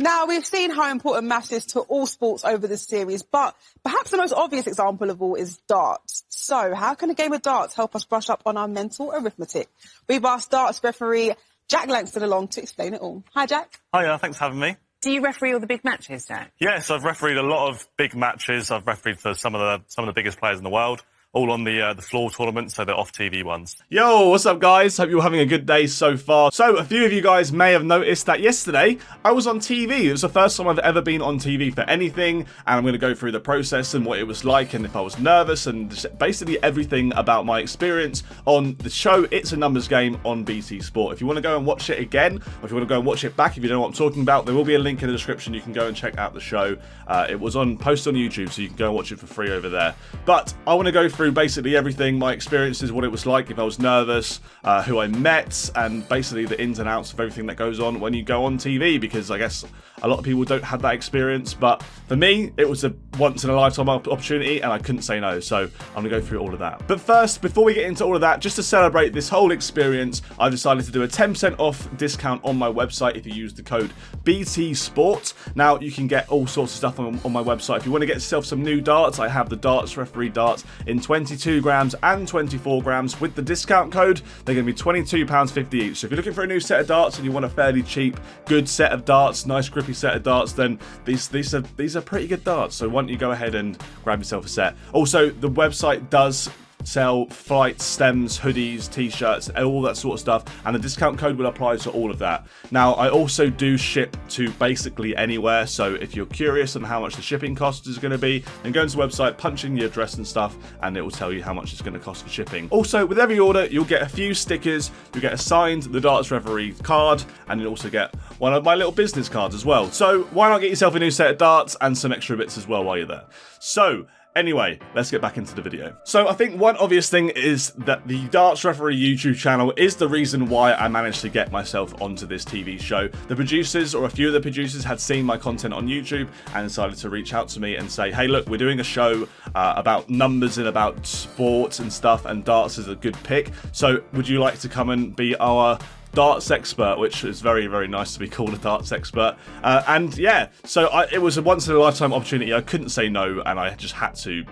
Now, we've seen how important maths is to all sports over this series, but perhaps the most obvious example of all is darts. So, how can a game of darts help us brush up on our mental arithmetic? We've asked darts referee Jack Langston along to explain it all. Hi, Jack. Hiya, thanks for having me. Do you referee all the big matches, Jack? Yes, I've refereed a lot of big matches. I've refereed for some of the biggest players in the world. All on the floor tournaments, so the off-TV ones. Yo, what's up, guys? Hope you're having a good day so far. So, a few of you guys may have noticed that yesterday I was on TV. It was the first time I've ever been on TV for anything, and I'm going to go through the process and what it was like, and if I was nervous, and just basically everything about my experience on the show. It's a Numbers Game on BT Sport. If you want to go and watch it again, or if you want to go and watch it back, if you don't know what I'm talking about, there will be a link in the description. You can go and check out the show. It was posted on YouTube, so you can go and watch it for free over there. But I want to go through basically everything, my experiences, what it was like if I was nervous, who I met, and basically the ins and outs of everything that goes on when you go on TV, because I guess a lot of people don't have that experience, but for me, it was a once-in-a-lifetime opportunity, and I couldn't say no, so I'm going to go through all of that. But first, before we get into all of that, just to celebrate this whole experience, I've decided to do a 10% off discount on my website if you use the code BT Sport. Now, you can get all sorts of stuff on my website. If you want to get yourself some new darts, I have the darts referee darts in 22 grams and 24 grams. With the discount code, they're going to be £22.50 each. So if you're looking for a new set of darts and you want a fairly cheap, good set of darts, nice grippy set of darts, then these are pretty good darts. So why don't you go ahead and grab yourself a set. Also, the website does sell flights, stems, hoodies, t-shirts, all that sort of stuff, and the discount code will apply to all of that. Now, I also do ship to basically anywhere, so if you're curious on how much the shipping cost is going to be, then go into the website, punch in your address and stuff, and it will tell you how much it's going to cost for shipping. Also, with every order, you'll get a few stickers, you'll get a signed The Darts Referee card, and you'll also get one of my little business cards as well. So why not get yourself a new set of darts and some extra bits as well while you're there. So, anyway, let's get back into the video. So I think one obvious thing is that the Darts Referee YouTube channel is the reason why I managed to get myself onto this TV show. The producers, or a few of the producers, had seen my content on YouTube and decided to reach out to me and say, hey, look, we're doing a show about numbers and about sports and stuff, and darts is a good pick. So would you like to come and be our darts expert, which is very, very nice to be called a darts expert. And yeah, so it was a once-in-a-lifetime opportunity. I couldn't say no, and I just had to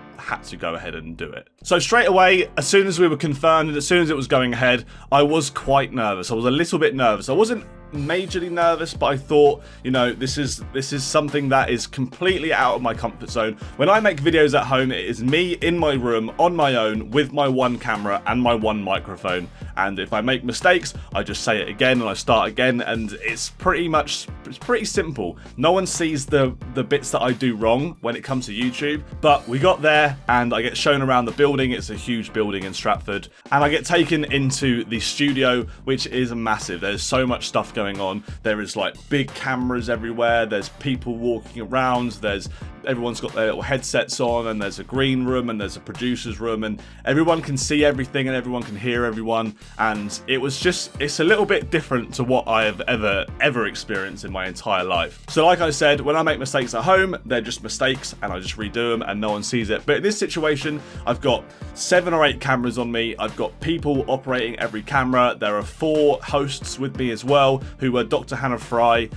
go ahead and do it. So straight away, as soon as we were confirmed, and as soon as it was going ahead, I was quite nervous. I was a little bit nervous. I wasn't majorly nervous, but I thought, you know, this is something that is completely out of my comfort zone. When I make videos at home, it is me in my room on my own with my one camera and my one microphone, and if I make mistakes, I just say it again and I start again, and it's pretty simple. No one sees the bits that I do wrong when it comes to YouTube, but we got there and I get shown around the building. It's a huge building in Stratford, and I get taken into the studio, which is massive. There's so much stuff going on. There is like big cameras everywhere, there's people walking around, everyone's got their little headsets on, and there's a green room and there's a producer's room, and everyone can see everything and everyone can hear everyone, and it's a little bit different to what I have ever experienced in my entire life. So like I said, when I make mistakes at home, they're just mistakes and I just redo them and no one sees it. But in this situation, I've got 7 or 8 cameras on me, I've got people operating every camera, there are 4 hosts with me as well, who were Dr. Hannah Fry,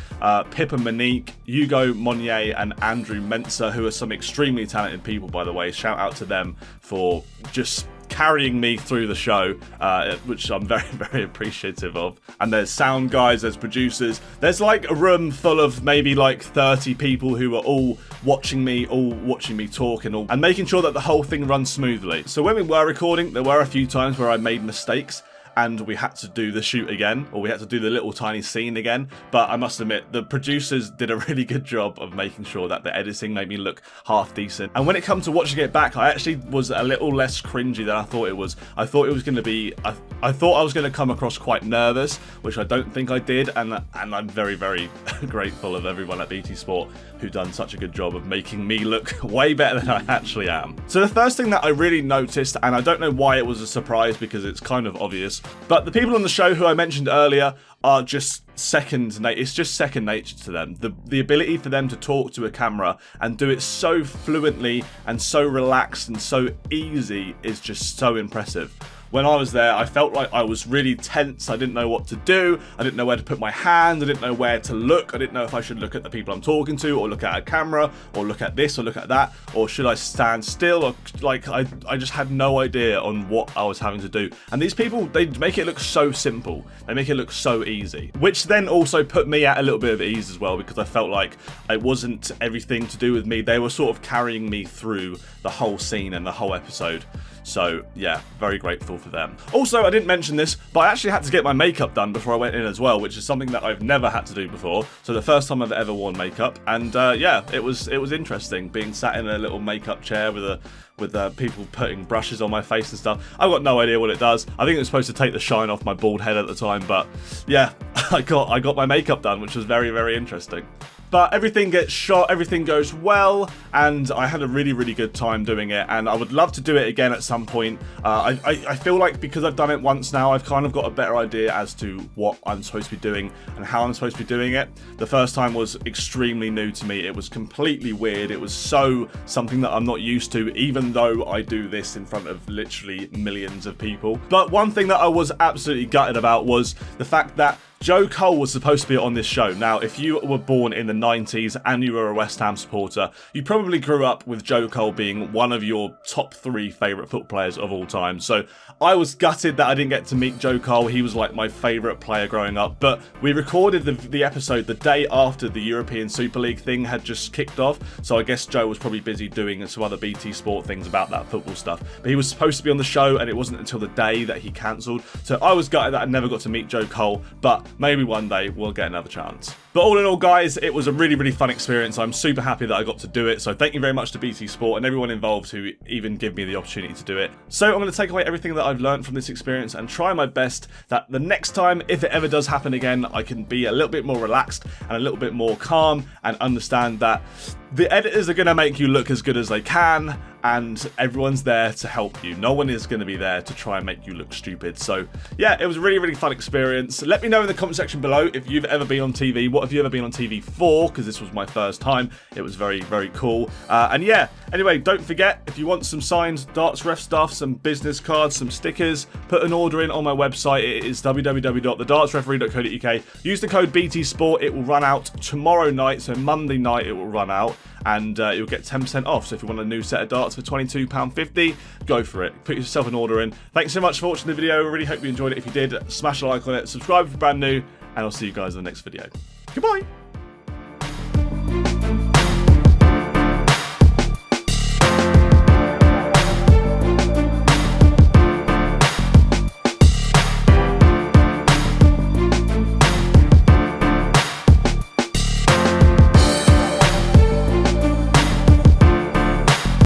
Pippa Monique, Hugo Monnier, and Andrew Mensa, who are some extremely talented people, by the way. Shout out to them for just carrying me through the show, which I'm very, very appreciative of. And there's sound guys, there's producers, there's like a room full of maybe like 30 people who are all watching me talk and making sure that the whole thing runs smoothly. So when we were recording, there were a few times where I made mistakes and we had to do the shoot again, or we had to do the little tiny scene again, but I must admit, the producers did a really good job of making sure that the editing made me look half decent. And when it comes to watching it back, I actually was a little less cringy than I thought it was. I thought it was going to be, I thought I was going to come across quite nervous, which I don't think I did, and I'm very, very grateful of everyone at BT Sport who done such a good job of making me look way better than I actually am. So the first thing that I really noticed, and I don't know why it was a surprise because it's kind of obvious, but the people on the show who I mentioned earlier are just it's just second nature to them. The ability for them to talk to a camera and do it so fluently and so relaxed and so easy is just so impressive. when I was there, I felt like I was really tense. I didn't know what to do. I didn't know where to put my hand. I didn't know where to look. I didn't know if I should look at the people I'm talking to, or look at a camera, or look at this, or look at that, or should I stand still, or like I just had no idea on what I was having to do. And these people, they make it look so simple. They make it look so easy, which then also put me at a little bit of ease as well, because I felt like it wasn't everything to do with me. They were sort of carrying me through the whole scene and the whole episode. So yeah, very grateful for them. Also, I didn't mention this, but I actually had to get my makeup done before I went in as well, which is something that I've never had to do before. So the first time I've ever worn makeup, and yeah, it was interesting being sat in a little makeup chair with people putting brushes on my face and stuff. I've got no idea what it does. I think it was supposed to take the shine off my bald head at the time, but yeah, I got my makeup done, which was very, very interesting. But everything gets shot, everything goes well, and I had a really, really good time doing it, and I would love to do it again at some point. I feel like because I've done it once now, I've kind of got a better idea as to what I'm supposed to be doing and how I'm supposed to be doing it. The first time was extremely new to me. It was completely weird. It was something that I'm not used to, even though I do this in front of literally millions of people. But one thing that I was absolutely gutted about was the fact that Joe Cole was supposed to be on this show. Now, if you were born in the 90s and you were a West Ham supporter, you probably grew up with Joe Cole being one of your top 3 favourite football players of all time. So I was gutted that I didn't get to meet Joe Cole. He was like my favourite player growing up. But we recorded the episode the day after the European Super League thing had just kicked off. So I guess Joe was probably busy doing some other BT Sport things about that football stuff. But he was supposed to be on the show, and it wasn't until the day that he cancelled. So I was gutted that I never got to meet Joe Cole. But maybe one day we'll get another chance. But all in all, guys, it was a really, really fun experience. I'm super happy that I got to do it. So thank you very much to BT Sport and everyone involved who even give me the opportunity to do it. So I'm going to take away everything that I've learned from this experience and try my best that the next time, if it ever does happen again, I can be a little bit more relaxed and a little bit more calm and understand that the editors are going to make you look as good as they can, and everyone's there to help you. No one is going to be there to try and make you look stupid. So yeah, it was a really, really fun experience. Let me know in the comment section below if you've ever been on TV. What have you ever been on TV for? Because this was my first time. It was very, very cool. And yeah, anyway, don't forget, if you want some signed Darts Ref stuff, some business cards, some stickers, put an order in on my website. It is www.thedartsreferee.co.uk. Use the code BTSport. It will run out tomorrow night, so Monday night it will run out, and you'll get 10% off. So if you want a new set of darts for £22.50, go for it. Put yourself an order in. Thanks so much for watching the video. I really hope you enjoyed it. If you did, smash a like on it, subscribe if you're brand new, and I'll see you guys in the next video. Goodbye.